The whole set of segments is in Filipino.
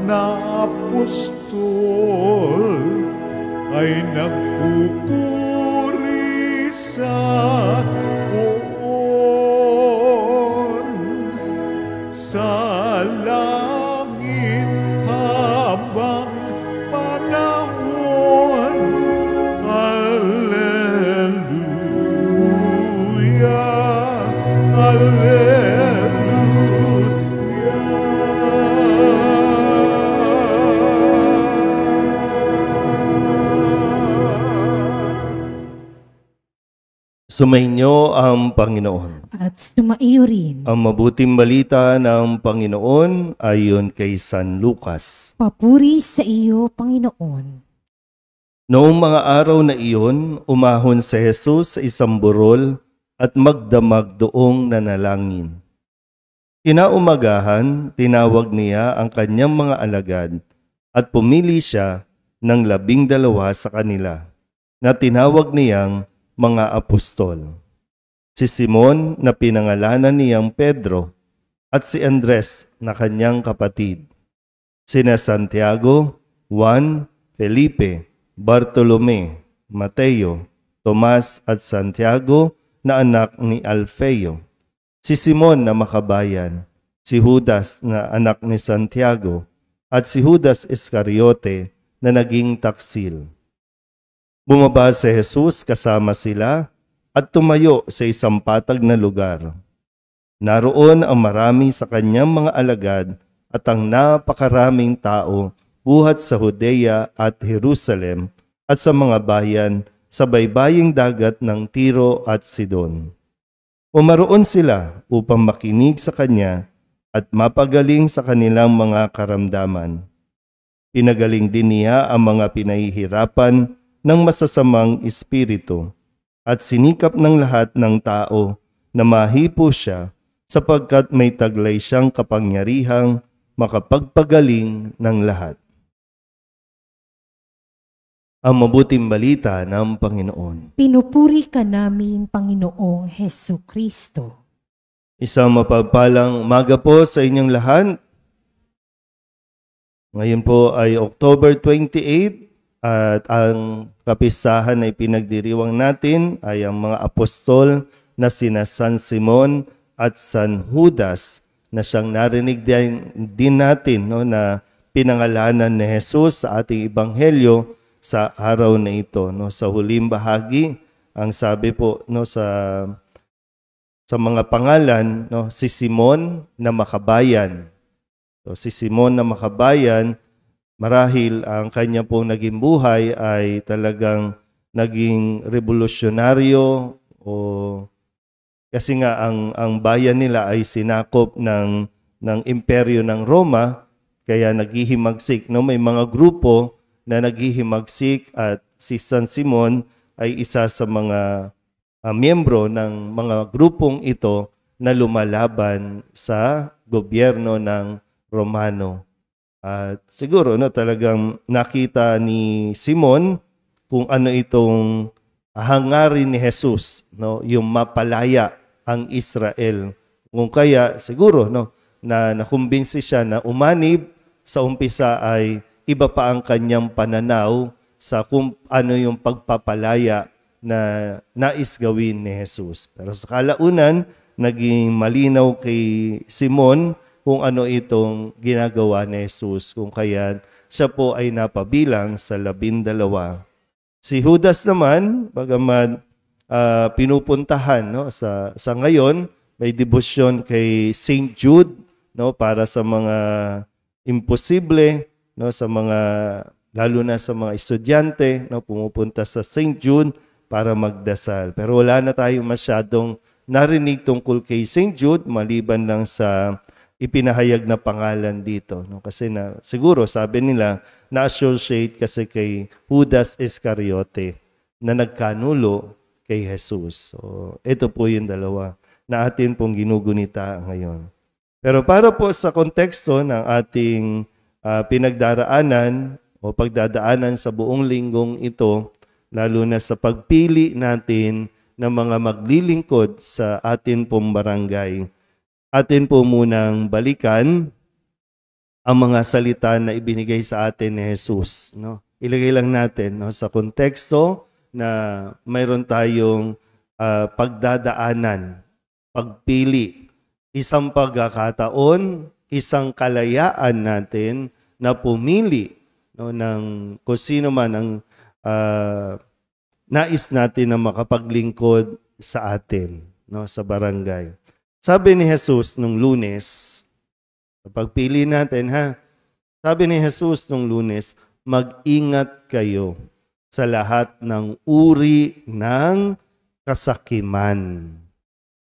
na apostol ay nagpupuri sa poon sa langit habang panahon. Alleluia, Alleluia. Sumainyo ang Panginoon. At sumaiyo rin. Ang mabuting balita ng Panginoon ayon kay San Lucas. Papuri sa iyo, Panginoon. Noong mga araw na iyon, umahon si Jesus sa isang burol at magdamag doong nanalangin. Kinaumagahan, tinawag niya ang kanyang mga alagad at pumili siya ng 12 sa kanila na tinawag niyang mga apostol. Si Simon na pinangalanan niyang Pedro at si Andres na kanyang kapatid. Sina Santiago, Juan, Felipe, Bartolome, Mateo, Tomas at Santiago na anak ni Alfeo. Si Simon na makabayan, si Judas na anak ni Santiago at si Judas Iscariote na naging taksil. Bumaba si Jesus kasama sila at tumayo sa isang patag na lugar. Naroon ang marami sa kanyang mga alagad at ang napakaraming tao buhat sa Judea at Jerusalem at sa mga bayan sa baybaying dagat ng Tiro at Sidon. Umaroon sila upang makinig sa kanya at mapagaling sa kanilang mga karamdaman. Pinagaling din niya ang mga pinahihirapan ng masasamang espiritu at sinikap ng lahat ng tao na mahipo siya sapagkat may taglay siyang kapangyarihang makapagpagaling ng lahat. Ang mabuting balita ng Panginoon. Pinupuri ka namin, Panginoong Hesu Kristo. Isang mapagpalang umaga po sa inyong lahat. Ngayon po ay October 28 at ang kapistahan na ipinagdiriwang natin ay ang mga apostol na sina San Simon at San Judas na siyang narinig din natin na pinangalanan ni Jesus sa ating ebanghelyo sa araw na ito. Sa huling bahagi, ang sabi po sa mga pangalan, si Simon na makabayan. So, si Simon na makabayan, marahil ang kanya pong naging buhay ay talagang naging revolusyonaryo kasi nga ang bayan nila ay sinakop ng imperyo ng Roma, kaya naghihimagsik. May mga grupo na naghihimagsik at si San Simon ay isa sa mga miyembro ng mga grupong ito na lumalaban sa gobyerno ng Romano. At siguro talagang nakita ni Simon kung ano itong hangarin ni Jesus, yung mapalaya ang Israel. Kung kaya siguro na nakumbinsi siya na umanib sa umpisa ay iba pa ang kanyang pananaw sa kung ano yung pagpapalaya na nais gawin ni Jesus. Pero sa kalaunan, naging malinaw kay Simon kung ano itong ginagawa ni Jesus, kung kaya siya po ay napabilang sa 12. Si Judas naman, bagaman pinupuntahan sa ngayon, may debosyon kay Saint Jude para sa mga imposible, sa mga lalo na sa mga estudyante, pumupunta sa Saint Jude para magdasal. Pero wala na tayong masyadong narinig tungkol kay Saint Jude maliban lang sa ipinahayag na pangalan dito. Kasi siguro sabi nila na-associate kasi kay Judas Iscariote na nagkanulo kay Jesus. So, ito po yung dalawa na atin pong ginugunita ngayon. Pero para po sa konteksto ng ating pinagdaraanan o pagdadaanan sa buong linggong ito, lalo na sa pagpili natin ng mga maglilingkod sa atin pong barangay, atin po munang balikan ang mga salita na ibinigay sa atin ni Jesus, no? Ilagay lang natin, no, sa konteksto na mayroon tayong pagdadaanan, pagpili, isang pagkakataon, isang kalayaan natin na pumili, no, ng kung sino man ang nais natin na makapaglingkod sa atin, no, sa barangay. Sabi ni Jesus nung Lunes, pagpili natin, ha? Sabi ni Jesus nung Lunes, mag-ingat kayo sa lahat ng uri ng kasakiman,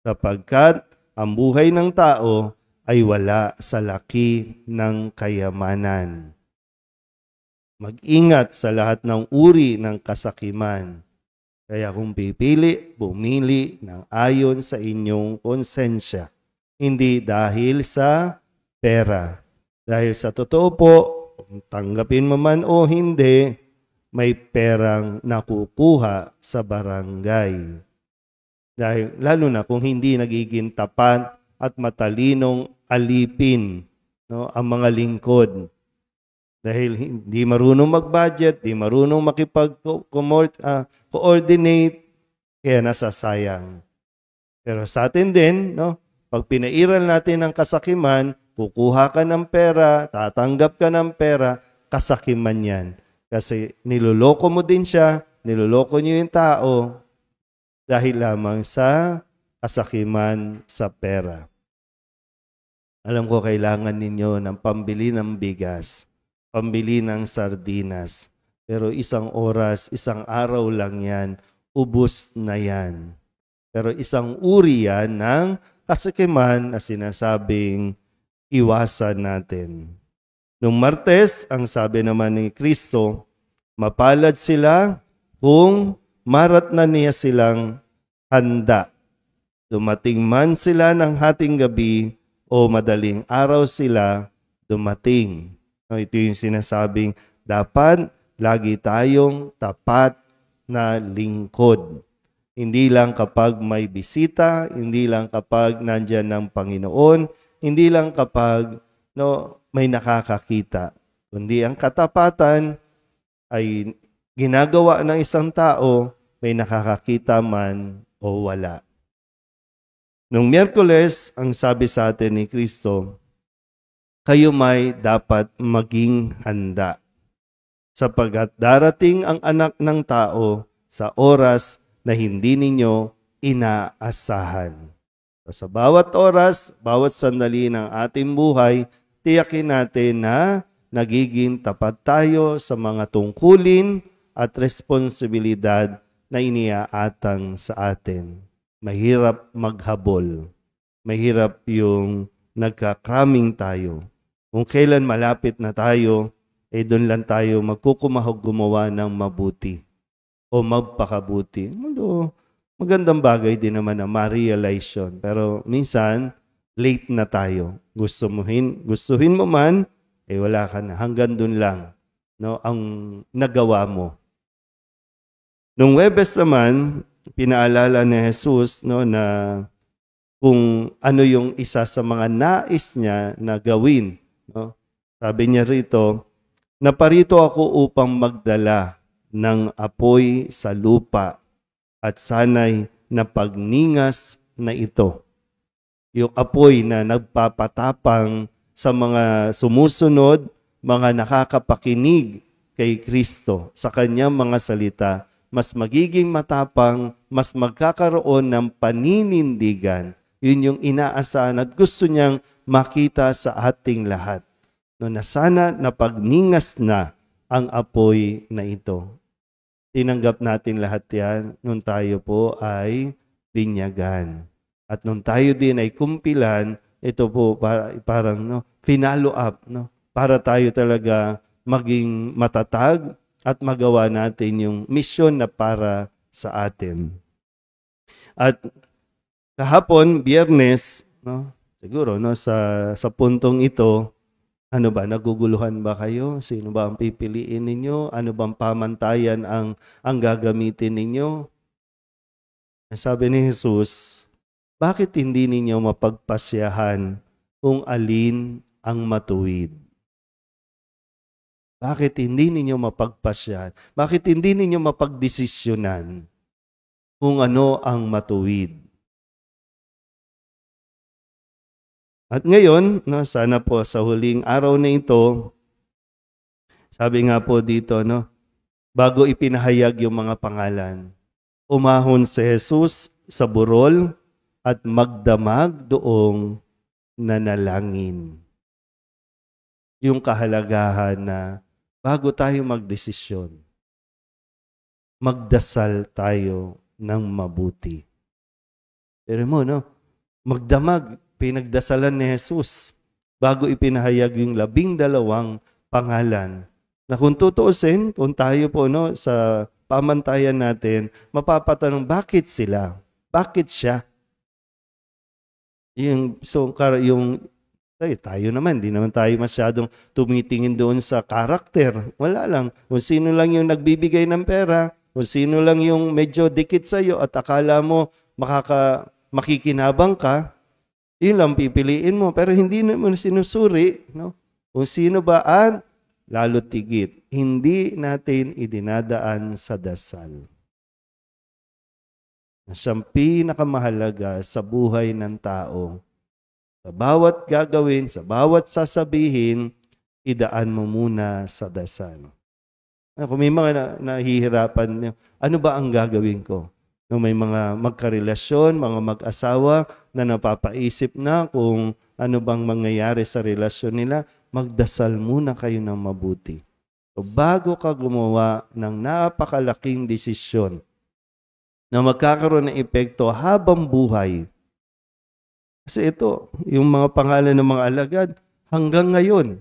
sapagkat ang buhay ng tao ay wala sa laki ng kayamanan. Mag-ingat sa lahat ng uri ng kasakiman. Kaya kung pipili, bumili ng ayon sa inyong konsensya, hindi dahil sa pera. Dahil sa totoo po, tanggapin mo man o hindi, may perang nakukuha sa barangay. Dahil lalo na kung hindi nagiging tapat at matalinong alipin, no, ang mga lingkod. Dahil hindi marunong mag-budget, hindi marunong makipag-coordinate, kaya nasasayang. Pero sa atin din, no, pag pinairal natin ang kasakiman, kukuha ka ng pera, tatanggap ka ng pera, kasakiman yan. Kasi niloloko mo din siya, niloloko niyo yung tao dahil lamang sa kasakiman sa pera. Alam ko kailangan ninyo ng pambili ng bigas, pambili ng sardinas. Pero isang oras, isang araw lang yan, ubos na yan. Pero isang uri yan ng kasakiman na sinasabing iwasan natin. Nung Martes, ang sabi naman ni Kristo, mapalad sila kung maratna niya silang handa. Dumating man sila ng hating gabi o madaling araw sila dumating. Ito yung sinasabing dapat lagi tayong tapat na lingkod. Hindi lang kapag may bisita, hindi lang kapag nandyan ng Panginoon, hindi lang kapag may nakakakita, kundi ang katapatan ay ginagawa ng isang tao, may nakakakita man o wala. Nung Miyerkules, ang sabi sa atin ni Kristo, kayo may dapat maging handa, sapagkat darating ang anak ng tao sa oras na hindi ninyo inaasahan. Sa bawat oras, bawat sandali ng ating buhay, tiyakin natin na nagiging tapat tayo sa mga tungkulin at responsibilidad na iniaatang sa atin. Mahirap maghabol. Mahirap yung nagkakraming tayo. Kung kailan malapit na tayo, doon lang tayo magkukumahog gumawa ng mabuti o magpakabuti. Magandang bagay din naman na ma-realize yun. Pero minsan, late na tayo. Gustuhin mo man, wala ka na. Hanggang dun lang, no, ang nagawa mo. Nung Huwebes naman, pinaalala ni Jesus, no, na kung ano yung isa sa mga nais niya na gawin. No? Sabi niya rito, naparito ako upang magdala ng apoy sa lupa at sana'y napagningas na ito. Yung apoy na nagpapatapang sa mga sumusunod, mga nakakapakinig kay Kristo sa kanyang mga salita, mas magiging matapang, mas magkakaroon ng paninindigan. Yun yung inaasahan at gusto niyang makita sa ating lahat. No, na sana napagningas na ang apoy na ito. Tinanggap natin lahat yan nung tayo po ay binyagan. At nung tayo din ay kumpilan, ito po parang finalo up, para tayo talaga maging matatag at magawa natin yung misyon na para sa atin. At kahapon, Biyernes, siguro sa puntong ito, naguguluhan ba kayo? Sino ba ang pipiliin ninyo? Ano bang pamantayan ang gagamitin ninyo? Sabi ni Jesus, bakit hindi ninyo mapagpasyahan kung alin ang matuwid? Bakit hindi ninyo mapagpasyan? Bakit hindi ninyo mapagdesisyonan kung ano ang matuwid? At ngayon, no, sana po sa huling araw na ito, sabi nga po dito, no, bago ipinahayag yung mga pangalan, umahon si Jesus sa burol at magdamag doong nanalangin. Yung kahalagahan na bago tayo magdesisyon, magdasal tayo ng mabuti. Pero mo, no? Magdamag, pinagdasalan ni Jesus bago ipinahayag yung 12 pangalan. Na kung tutuusin, kung tayo po no, sa pamantayan natin, mapapatanong, bakit sila? Bakit siya? Tayo naman, di naman tayo masyadong tumitingin doon sa karakter. Wala lang. Kung sino lang yung nagbibigay ng pera, kung sino lang yung medyo dikit sa'yo at akala mo makikinabang ka, yun lang pipiliin mo. Pero hindi mo sinusuri, no? Kung sino ba lalo tigit, hindi natin idinadaan sa dasal. Siyang pinakamahalaga sa buhay ng tao. Sa bawat gagawin, sa bawat sasabihin, idaan mo muna sa dasal. Kung may mga nahihirapan, ano ba ang gagawin ko? Kung may mga magkarelasyon, mga mag-asawa na napapaisip na kung ano bang mangyayari sa relasyon nila, magdasal muna kayo ng mabuti. So, bago ka gumawa ng napakalaking desisyon na magkakaroon ng epekto habang buhay, kasi ito, yung mga pangalan ng mga alagad, hanggang ngayon,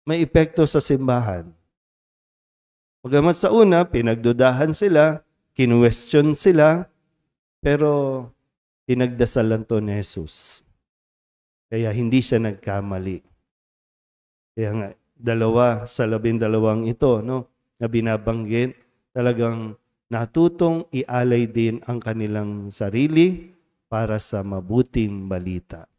may epekto sa simbahan. Bagamat sa una, pinagdudahan sila, kinuwestiyon sila, pero pinagdasalan to ni Jesus. Kaya hindi siya nagkamali. Kaya nga, 2 sa 12 ito, no, na binabanggit, talagang natutong ialay din ang kanilang sarili para sa mabuting balita.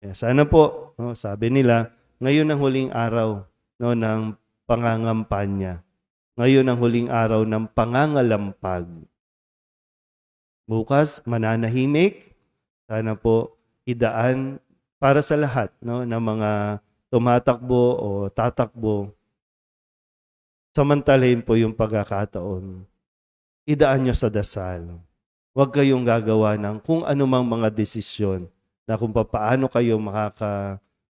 Kaya sana po, no, sabi nila, ngayon ang huling araw, no, ng pangangampanya. Ngayon ang huling araw ng pangangalampag. Bukas, mananahimik. Sana po idaan para sa lahat, no, ng mga tumatakbo o tatakbo. Samantalahin po yung pagkakataon. Idaan nyo sa dasal. Huwag kayong gagawa ng kung anumang mga desisyon na kung paano kayo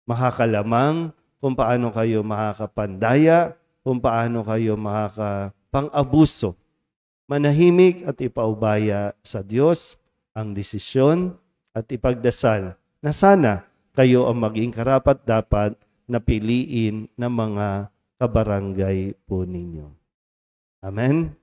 makakalamang, kung paano kayo makakapandaya, kung paano kayo makakapang-abuso. Manahimik at ipaubaya sa Diyos ang desisyon at ipagdasal na sana kayo ang maging karapat-dapat na piliin ng mga kabarangay po ninyo. Amen?